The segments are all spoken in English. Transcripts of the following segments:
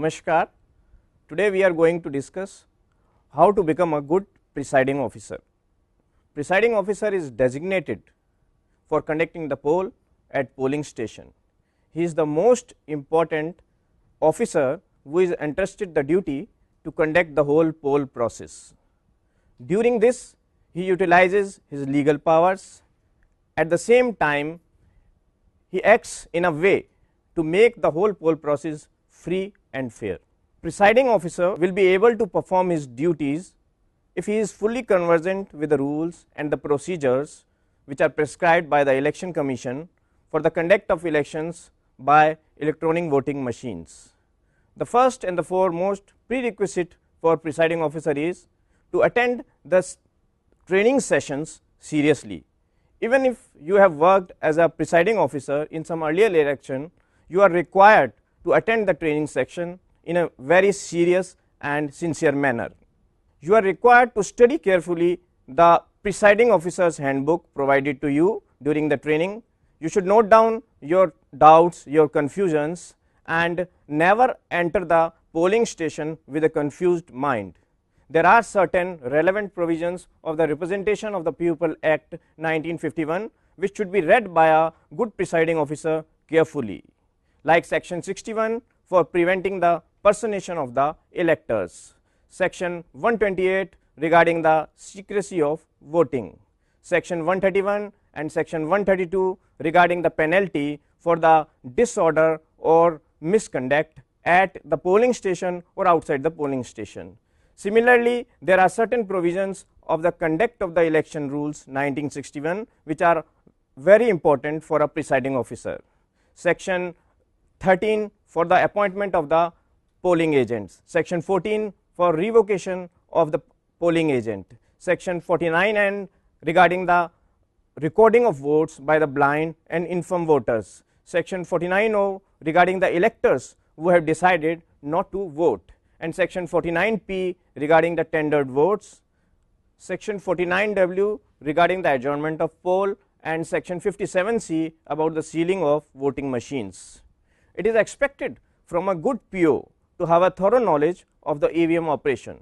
Namaskar. Today we are going to discuss how to become a good presiding officer. Presiding officer is designated for conducting the poll at polling station. He is the most important officer who is entrusted the duty to conduct the whole poll process. During this, he utilizes his legal powers. At the same time, he acts in a way to make the whole poll process free and fair. Presiding officer will be able to perform his duties if he is fully conversant with the rules and the procedures which are prescribed by the Election Commission for the conduct of elections by electronic voting machines. The first and the foremost prerequisite for presiding officer is to attend the training sessions seriously. Even if you have worked as a presiding officer in some earlier election, you are required to attend the training section in a very serious and sincere manner. You are required to study carefully the presiding officer's handbook provided to you during the training. You should note down your doubts, your confusions, and never enter the polling station with a confused mind. There are certain relevant provisions of the Representation of the People Act 1951 which should be read by a good presiding officer carefully, like section 61 for preventing the personation of the electors, section 128 regarding the secrecy of voting, section 131 and section 132 regarding the penalty for the disorder or misconduct at the polling station or outside the polling station. Similarly, there are certain provisions of the Conduct of the Election Rules 1961 which are very important for a presiding officer. Section 13 for the appointment of the polling agents, section 14 for revocation of the polling agent, section 49 and regarding the recording of votes by the blind and infirm voters, section 49(0) regarding the electors who have decided not to vote, and section 49(p) regarding the tendered votes, section 49(w) regarding the adjournment of poll, and section 57(c) about the sealing of voting machines. It is expected from a good PO to have a thorough knowledge of the EVM operation.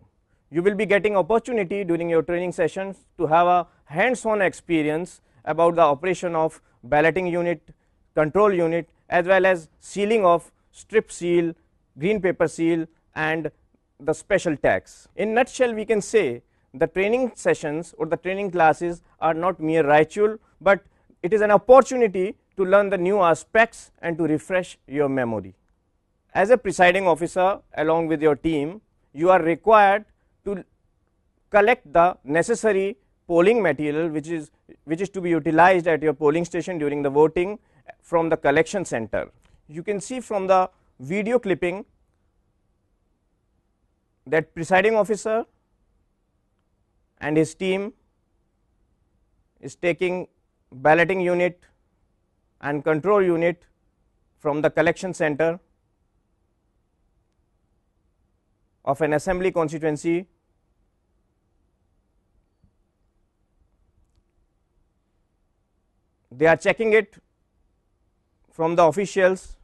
You will be getting opportunity during your training sessions to have a hands-on experience about the operation of balloting unit, control unit, as well as sealing of strip seal, green paper seal, and the special tags. In nutshell, we can say the training sessions or the training classes are not mere ritual, but it is an opportunity to learn the new aspects and to refresh your memory. As a presiding officer, along with your team, you are required to collect the necessary polling material which is to be utilized at your polling station during the voting from the collection center. You can see from the video clipping that presiding officer and his team is taking balloting unit and control unit from the collection center of an assembly constituency. They are checking it from the officials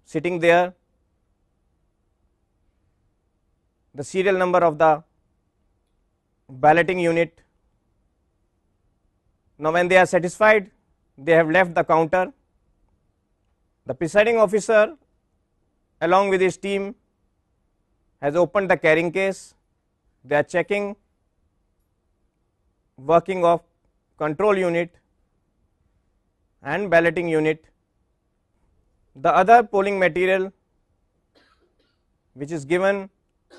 sitting there, the serial number of the balloting unit. Now, when they are satisfied, they have left the counter. The presiding officer along with his team has opened the carrying case. They are checking working of control unit and balloting unit. The other polling material which is given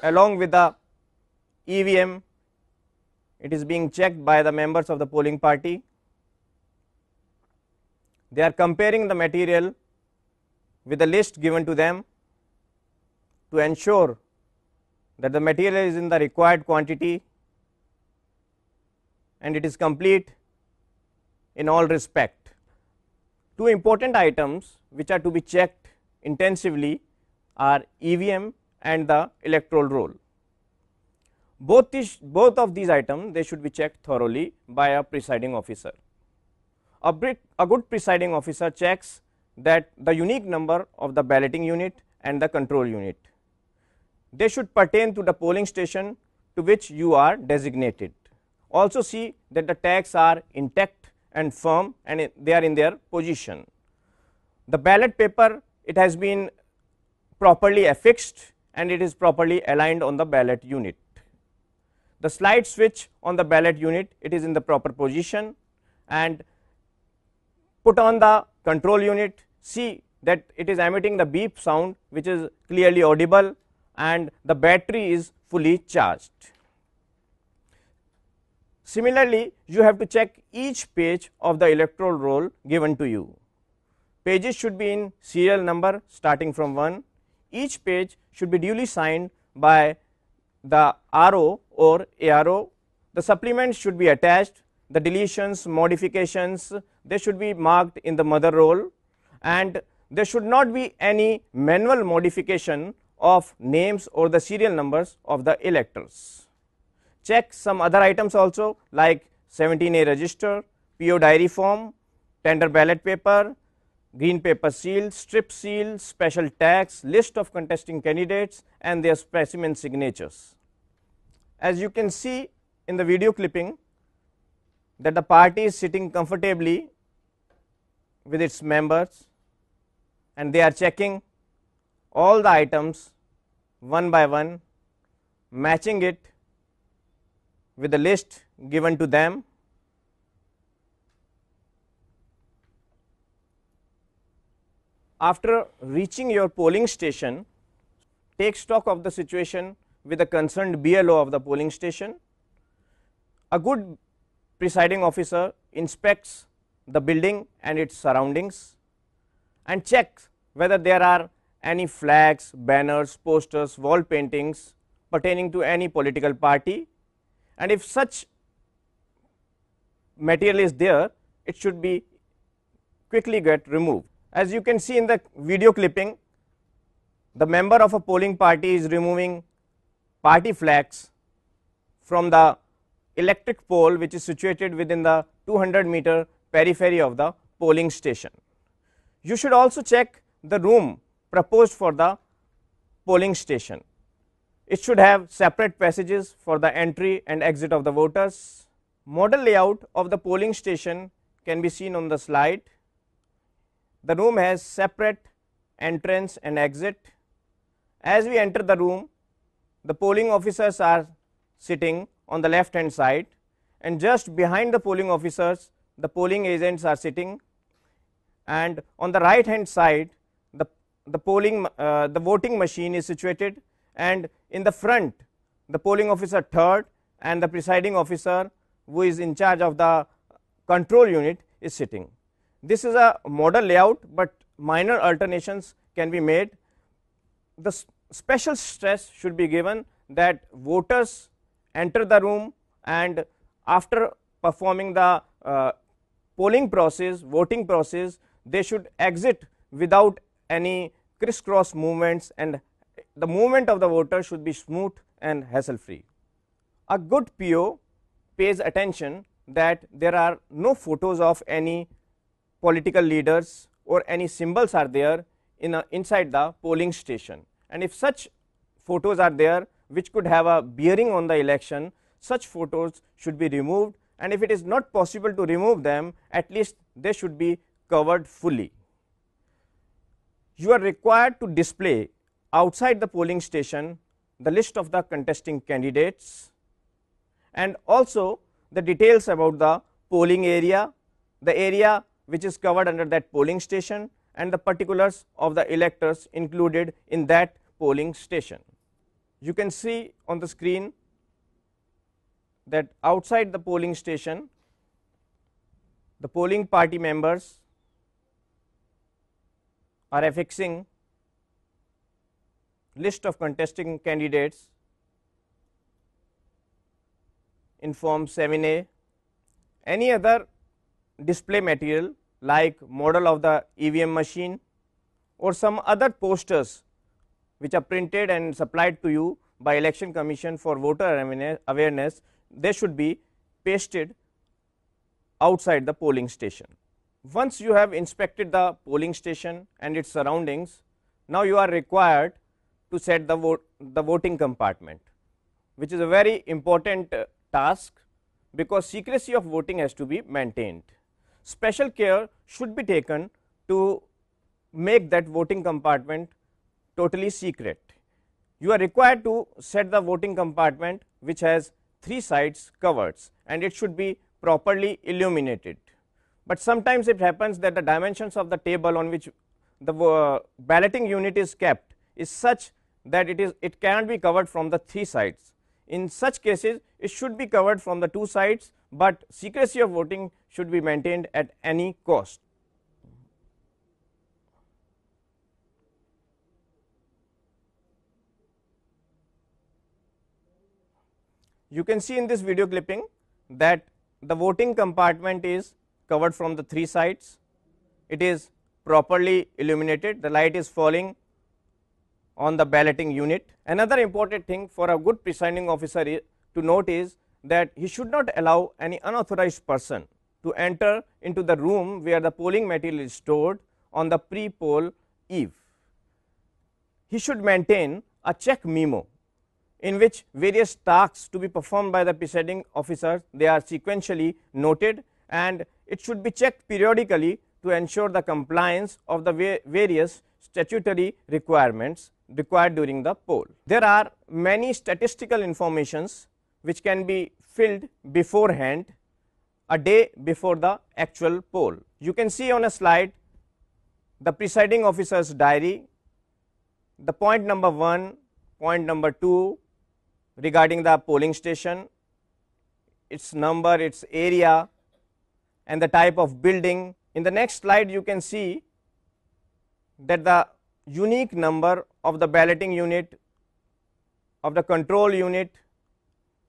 along with the EVM, it is being checked by the members of the polling party. They are comparing the material with the list given to them to ensure that the material is in the required quantity and it is complete in all respect. Two important items which are to be checked intensively are EVM and the electoral roll. Both of these items, they should be checked thoroughly by a presiding officer. A good presiding officer checks that the unique number of the balloting unit and the control unit. They should pertain to the polling station to which you are designated. Also see that the tags are intact and firm and they are in their position. The ballot paper, it has been properly affixed and it is properly aligned on the ballot unit. The slide switch on the ballot unit, it is in the proper position, and put on the control unit, see that it is emitting the beep sound which is clearly audible, and the battery is fully charged. Similarly, you have to check each page of the electoral roll given to you. Pages should be in serial number starting from 1. Each page should be duly signed by the RO or ARO. The supplements should be attached. The deletions, modifications, they should be marked in the mother roll, and there should not be any manual modification of names or the serial numbers of the electors. Check some other items also like 17A register, PO diary form, tender ballot paper, green paper seal, strip seal, special tags, list of contesting candidates and their specimen signatures. As you can see in the video clipping that the party is sitting comfortably with its members and they are checking all the items one by one, matching it with the list given to them. After reaching your polling station, take stock of the situation with the concerned BLO of the polling station. A good presiding officer inspects the building and its surroundings and checks whether there are any flags, banners, posters, wall paintings pertaining to any political party, and if such material is there, it should be quickly get removed. As you can see in the video clipping, the member of a polling party is removing party flags from the electric pole which is situated within the 200-meter periphery of the polling station. You should also check the room proposed for the polling station. It should have separate passages for the entry and exit of the voters. Model layout of the polling station can be seen on the slide. The room has separate entrance and exit. As we enter the room, the polling officers are sitting on the left hand side, and just behind the polling officers the polling agents are sitting, and on the right hand side the voting machine is situated, and in the front the polling officer third and the presiding officer who is in charge of the control unit is sitting. This is a model layout, but minor alternations can be made. The special stress should be given that voters enter the room and after performing the polling process, voting process, they should exit without any crisscross movements, and the movement of the voter should be smooth and hassle free. A good PO pays attention that there are no photos of any political leaders or any symbols are there inside the polling station, and if such photos are there which could have a bearing on the election, such photos should be removed, and if it is not possible to remove them, at least they should be covered fully. You are required to display outside the polling station the list of the contesting candidates and also the details about the polling area, the area which is covered under that polling station, and the particulars of the electors included in that polling station. You can see on the screen that outside the polling station the polling party members are affixing list of contesting candidates in form 7A. Any other display material like model of the EVM machine or some other posters which are printed and supplied to you by Election Commission for voter awareness, they should be pasted outside the polling station. Once you have inspected the polling station and its surroundings, Now you are required to set the voting compartment, which is a very important task, because secrecy of voting has to be maintained. Special care should be taken to make that voting compartment totally secret. You are required to set the voting compartment which has 3 sides covered, and it should be properly illuminated. But sometimes it happens that the dimensions of the table on which the balloting unit is kept is such that it cannot be covered from the 3 sides. In such cases, it should be covered from the 2 sides, but secrecy of voting should be maintained at any cost. You can see in this video clipping that the voting compartment is covered from the 3 sides. It is properly illuminated. The light is falling on the balloting unit. Another important thing for a good presiding officer to note is that he should not allow any unauthorized person to enter into the room where the polling material is stored on the pre-poll eve. He should maintain a check memo in which various tasks to be performed by the presiding officer, they are sequentially noted, and it should be checked periodically to ensure the compliance of the various statutory requirements required during the poll. There are many statistical informations which can be filled beforehand, a day before the actual poll. You can see on a slide the presiding officer's diary, the point number 1, point number 2 regarding the polling station, its number, its area, and the type of building. In the next slide you can see that the unique number of the balloting unit, of the control unit,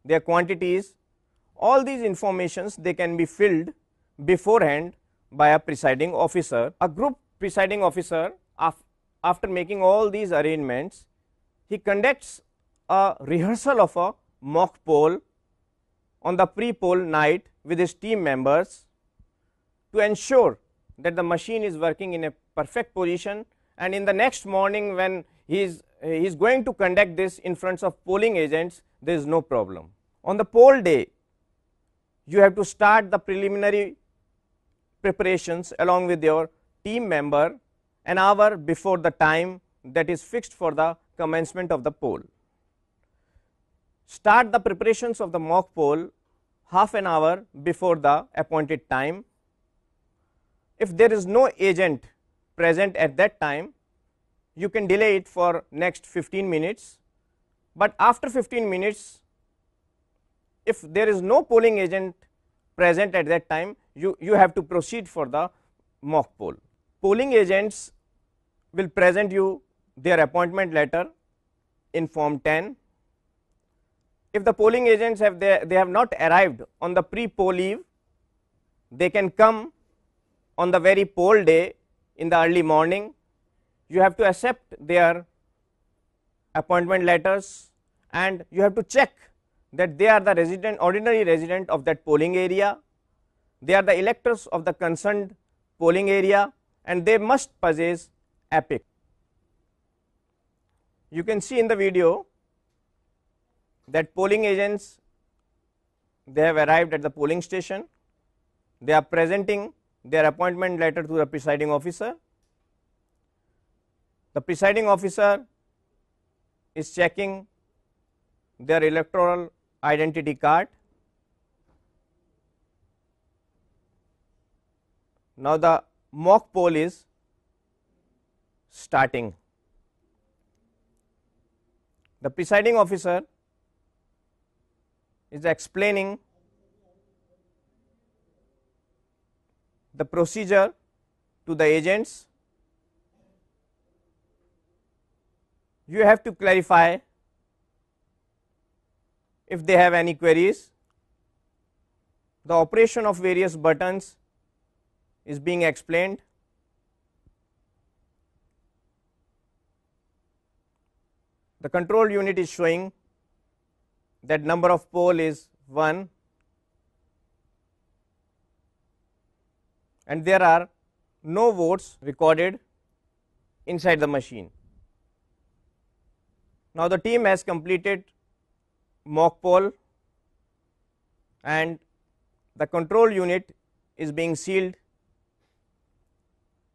their quantities, all these informations they can be filled beforehand by a presiding officer. A group presiding officer, after making all these arrangements, he conducts a rehearsal of a mock poll on the pre-poll night with his team members to ensure that the machine is working in a perfect position, and in the next morning when he is going to conduct this in front of polling agents, there is no problem. On the poll day, you have to start the preliminary preparations along with your team member an hour before the time that is fixed for the commencement of the poll. Start the preparations of the mock poll half an hour before the appointed time. If there is no agent present at that time, you can delay it for next 15 minutes, but after 15 minutes, if there is no polling agent present at that time, you have to proceed for the mock poll. Polling agents will present you their appointment letter in form 10. If the polling agents they have not arrived on the pre-poll eve, they can come on the very poll day in the early morning. You have to accept their appointment letters, and you have to check that they are the ordinary resident of that polling area, they are the electors of the concerned polling area, and they must possess EPIC. You can see in the video that polling agents, they have arrived at the polling station, they are presenting their appointment letter to the presiding officer. The presiding officer is checking their electoral identity card. Now the mock poll is starting. The presiding officer is explaining the procedure to the agents. You have to clarify if they have any queries. The operation of various buttons is being explained. The control unit is showing that number of poll is 1, and there are no votes recorded inside the machine. Now, the team has completed mock poll and the control unit is being sealed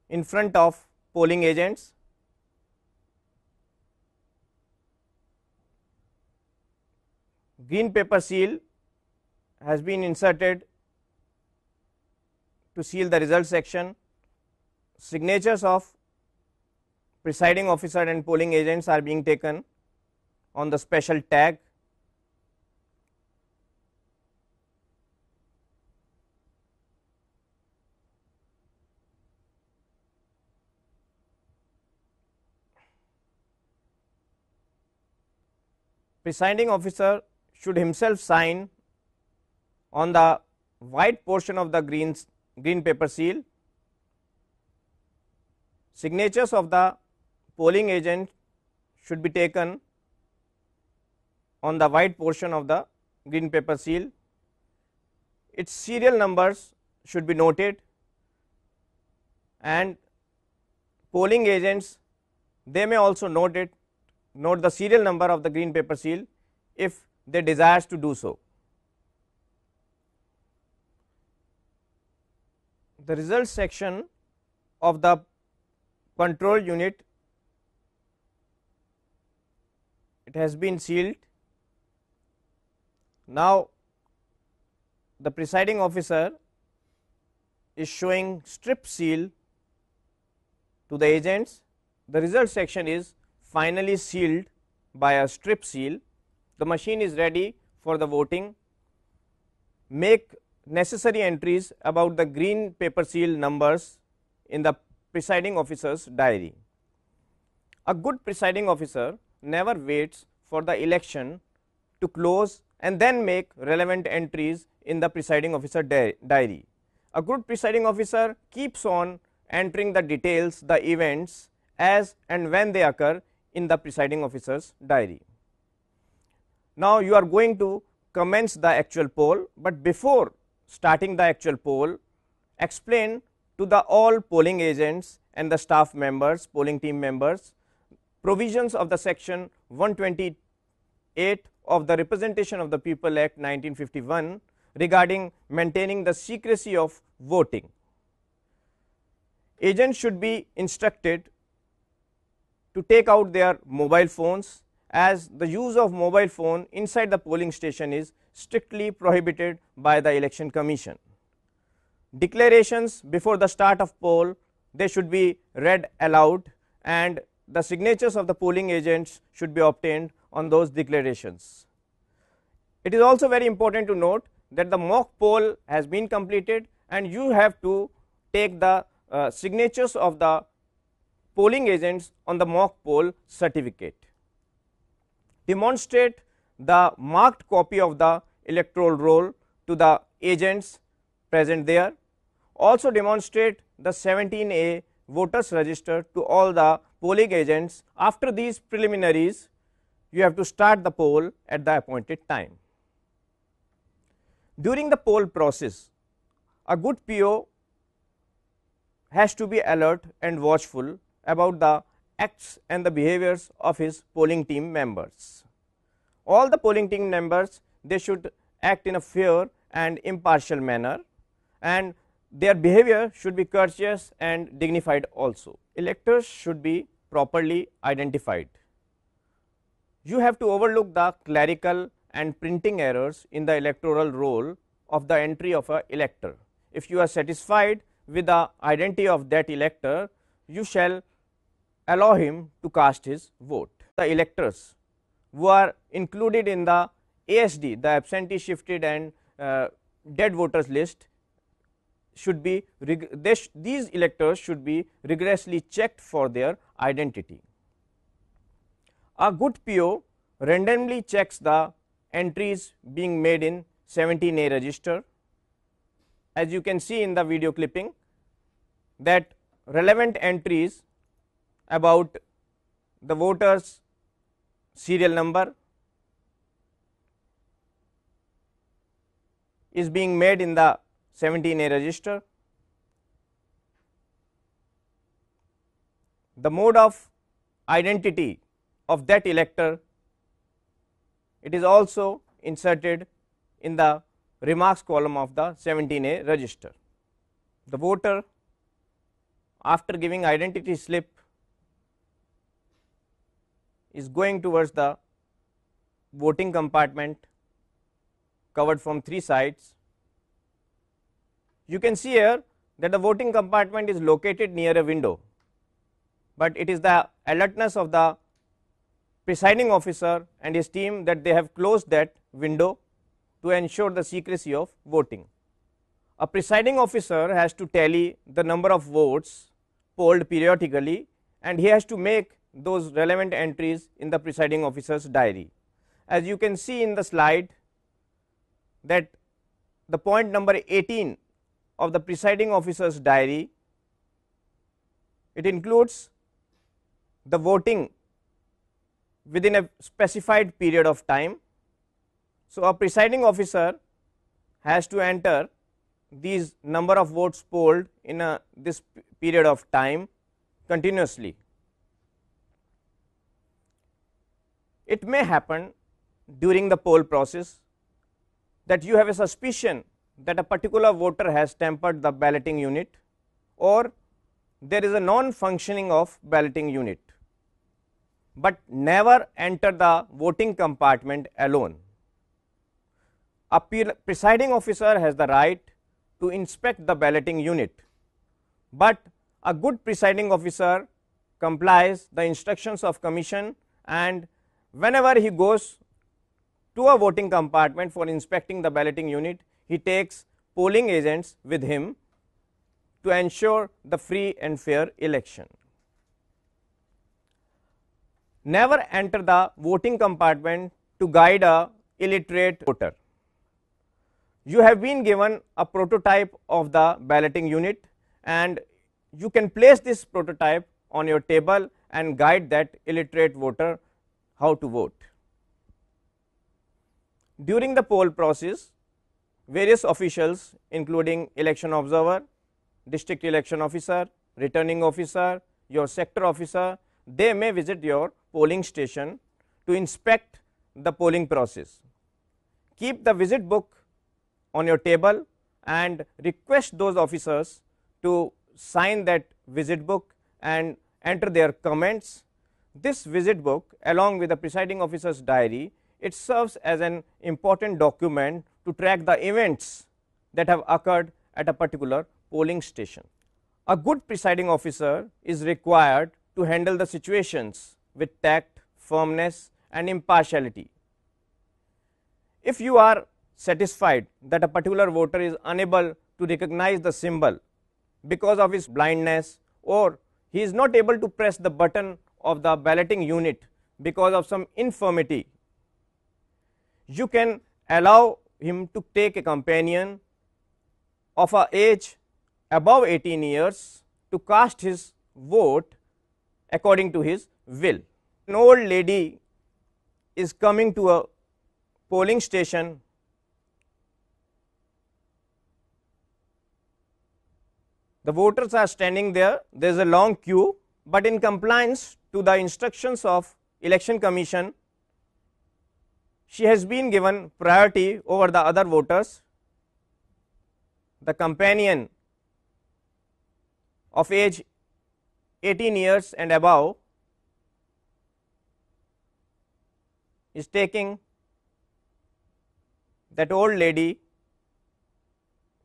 in front of polling agents. Green paper seal has been inserted to seal the result section. Signatures of presiding officer and polling agents are being taken on the special tag. Presiding officer should himself sign on the white portion of the green paper seal. Signatures of the polling agent should be taken on the white portion of the green paper seal. Its serial numbers should be noted, and polling agents, they may also note the serial number of the green paper seal if they desire to do so. The result section of the control unit, it has been sealed. Now, the presiding officer is showing strip seal to the agents. The result section is finally sealed by a strip seal. The machine is ready for the voting. Make necessary entries about the green paper seal numbers in the presiding officer's diary. A good presiding officer never waits for the election to close and then make relevant entries in the presiding officer diary. A good presiding officer keeps on entering the details, the events as and when they occur in the presiding officer's diary. Now, you are going to commence the actual poll, but before starting the actual poll, explain to the all polling agents and the staff members, polling team members, provisions of the section 128 of the Representation of the People Act 1951 regarding maintaining the secrecy of voting. Agents should be instructed to take out their mobile phones, as the use of mobile phone inside the polling station is strictly prohibited by the Election Commission. Declarations before the start of poll, they should be read aloud, and the signatures of the polling agents should be obtained on those declarations. It is also very important to note that the mock poll has been completed and you have to take the signatures of the polling agents on the mock poll certificate. Demonstrate the marked copy of the electoral roll to the agents present there. Also demonstrate the 17A voters register to all the polling agents. After these preliminaries, you have to start the poll at the appointed time. During the poll process, a good PO has to be alert and watchful about the acts and the behaviors of his polling team members. All the polling team members, they should act in a fair and impartial manner, and their behavior should be courteous and dignified also. Electors should be properly identified. You have to overlook the clerical and printing errors in the electoral roll of the entry of an elector. If you are satisfied with the identity of that elector, you shall allow him to cast his vote. The electors who are included in the ASD, the absentee, shifted and dead voters list, should be these electors should be rigorously checked for their identity. A good PO randomly checks the entries being made in 17A register. As you can see in the video clipping, that relevant entries about the voters serial number is being made in the 17A register. The mode of identity of that elector it is also inserted in the remarks column of the 17A register. The voter, after giving identity slip, is going towards the voting compartment covered from 3 sides. You can see here that the voting compartment is located near a window, but it is the alertness of the presiding officer and his team that they have closed that window to ensure the secrecy of voting. A presiding officer has to tally the number of votes polled periodically, and he has to make those relevant entries in the presiding officer's diary. As you can see in the slide, that the point number 18 of the presiding officer's diary, it includes the voting within a specified period of time. So, a presiding officer has to enter these number of votes polled in this period of time continuously. It may happen during the poll process that you have a suspicion that a particular voter has tampered the balloting unit, or there is a non-functioning of balloting unit, but never enter the voting compartment alone. A presiding officer has the right to inspect the balloting unit, but a good presiding officer complies the instructions of commission, and whenever he goes to a voting compartment for inspecting the balloting unit, he takes polling agents with him to ensure the free and fair election. Never enter the voting compartment to guide a illiterate voter. You have been given a prototype of the balloting unit, and you can place this prototype on your table and guide that illiterate voter how to vote. During the poll process, various officials including election observer, district election officer, returning officer, your sector officer, they may visit your polling station to inspect the polling process. Keep the visit book on your table and request those officers to sign that visit book and enter their comments. This visit book, along with the presiding officer's diary, it serves as an important document to track the events that have occurred at a particular polling station. A good presiding officer is required to handle the situations with tact, firmness and impartiality. If you are satisfied that a particular voter is unable to recognize the symbol because of his blindness, or he is not able to press the button of the balloting unit because of some infirmity, you can allow him to take a companion of a age above 18 years to cast his vote according to his will. An old lady is coming to a polling station. The voters are standing there, there is a long queue, but in compliance to the instructions of Election Commission, she has been given priority over the other voters. The companion of age 18 years and above is taking that old lady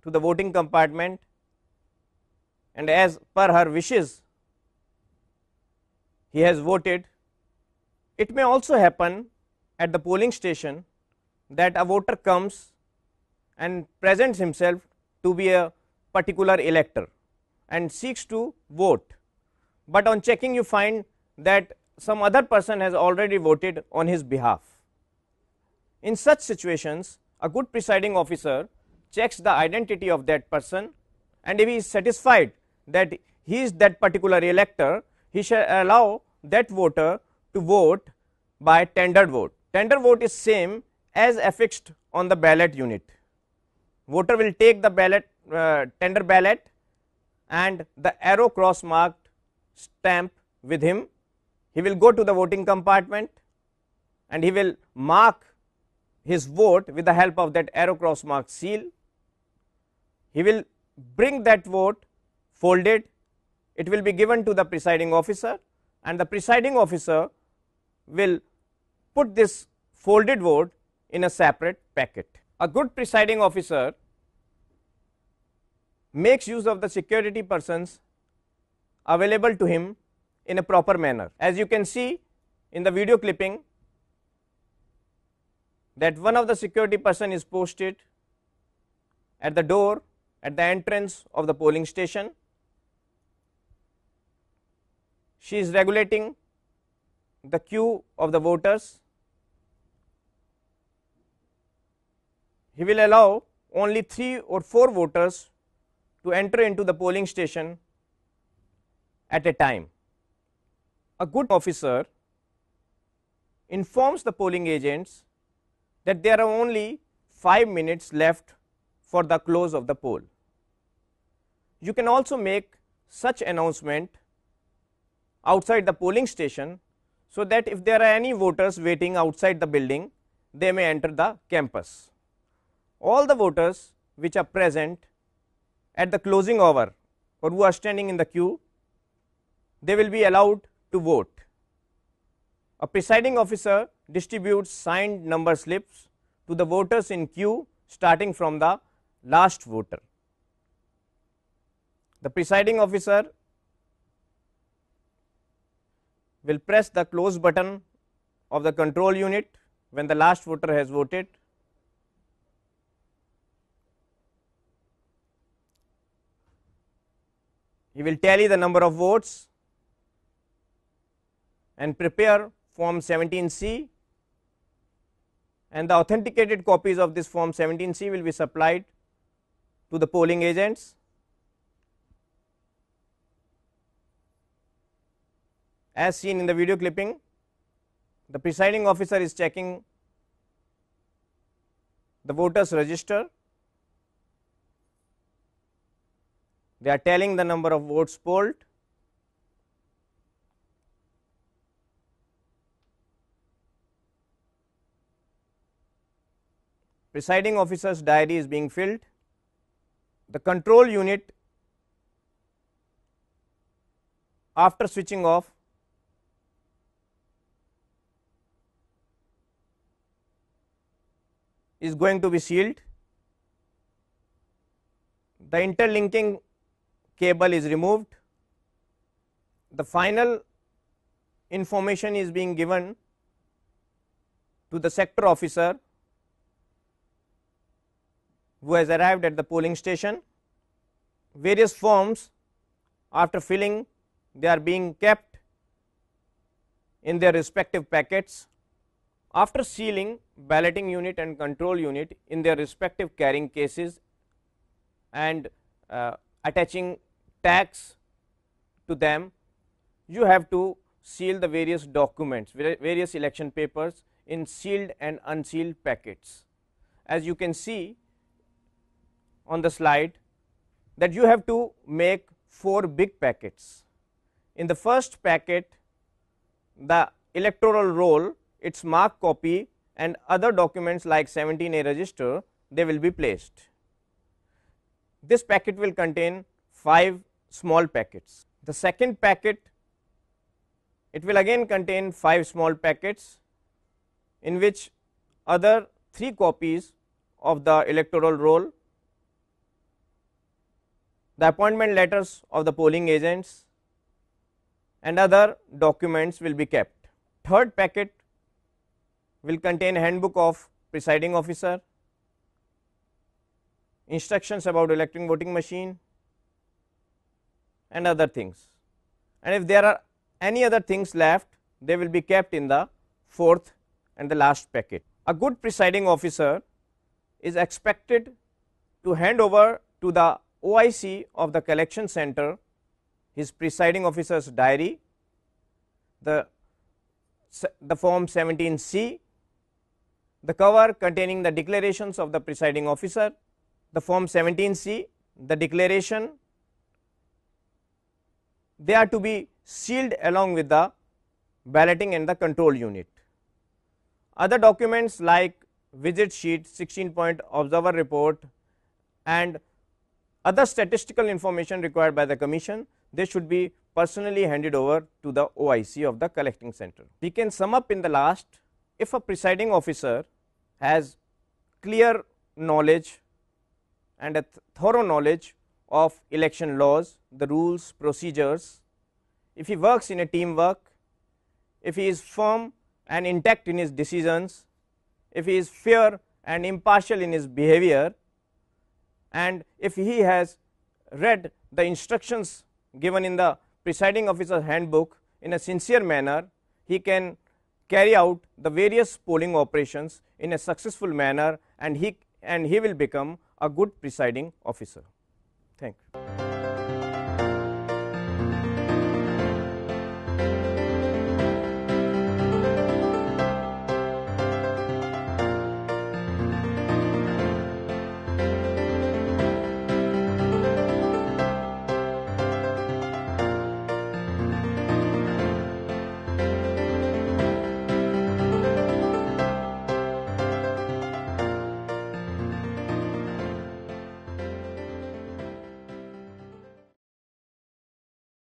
to the voting compartment, and as per her wishes he has voted. It may also happen at the polling station that a voter comes and presents himself to be a particular elector and seeks to vote, but on checking you find that some other person has already voted on his behalf. In such situations, a good presiding officer checks the identity of that person, and if he is satisfied that he is that particular elector, he shall allow that voter to vote by tendered vote. Tender vote is same as affixed on the ballot unit. Voter will take the ballot, tender ballot, and the arrow cross marked stamp with him. He will go to the voting compartment and he will mark his vote with the help of that arrow cross mark seal. He will bring that vote folded, it will be given to the presiding officer, and the presiding officer will put this folded vote in a separate packet. A good presiding officer makes use of the security persons available to him in a proper manner. As you can see in the video clipping, that one of the security person is posted at the door at the entrance of the polling station. She is regulating the queue of the voters. He will allow only 3 or 4 voters to enter into the polling station at a time. A good officer informs the polling agents that there are only 5 minutes left for the close of the poll. You can also make such announcement outside the polling station, so that if there are any voters waiting outside the building, they may enter the campus. All the voters which are present at the closing hour or who are standing in the queue, they will be allowed to vote. A presiding officer distributes signed number slips to the voters in queue starting from the last voter. The presiding officer will press the close button of the control unit when the last voter has voted. He will tally the number of votes and prepare form 17C, and the authenticated copies of this form 17C will be supplied to the polling agents. As seen in the video clipping, the presiding officer is checking the voters register. They are tallying the number of votes polled. Presiding officer's diary is being filled. The control unit, after switching off, is going to be sealed. The interlinking cable is removed. The final information is being given to the sector officer who has arrived at the polling station. Various forms, after filling, they are being kept in their respective packets. After sealing, balloting unit and control unit in their respective carrying cases and attaching tags to them, you have to seal the various documents, various election papers in sealed and unsealed packets. As you can see on the slide, that you have to make 4 big packets. In the first packet, the electoral roll, its marked copy and other documents like 17A register, they will be placed. This packet will contain 5 small packets. The second packet, it will again contain 5 small packets, in which other 3 copies of the electoral roll, the appointment letters of the polling agents and other documents will be kept. Third packet will contain handbook of presiding officer, instructions about electronic voting machine and other things. And if there are any other things left, they will be kept in the fourth and the last packet. A good presiding officer is expected to hand over to the OIC of the collection center his presiding officer's diary, the form 17C, the cover containing the declarations of the presiding officer, the form 17C, the declaration, they are to be sealed along with the balloting and the control unit. Other documents like visit sheet, 16-point observer report and other statistical information required by the commission, they should be personally handed over to the OIC of the collecting center. We can sum up in the last, if a presiding officer has clear knowledge and a thorough knowledge of election laws, the rules, procedures, if he works in a teamwork, if he is firm and intact in his decisions, if he is fair and impartial in his behavior, and if he has read the instructions given in the presiding officer handbook in a sincere manner, he can carry out the various polling operations in a successful manner, and he will become a good presiding officer. Thank you.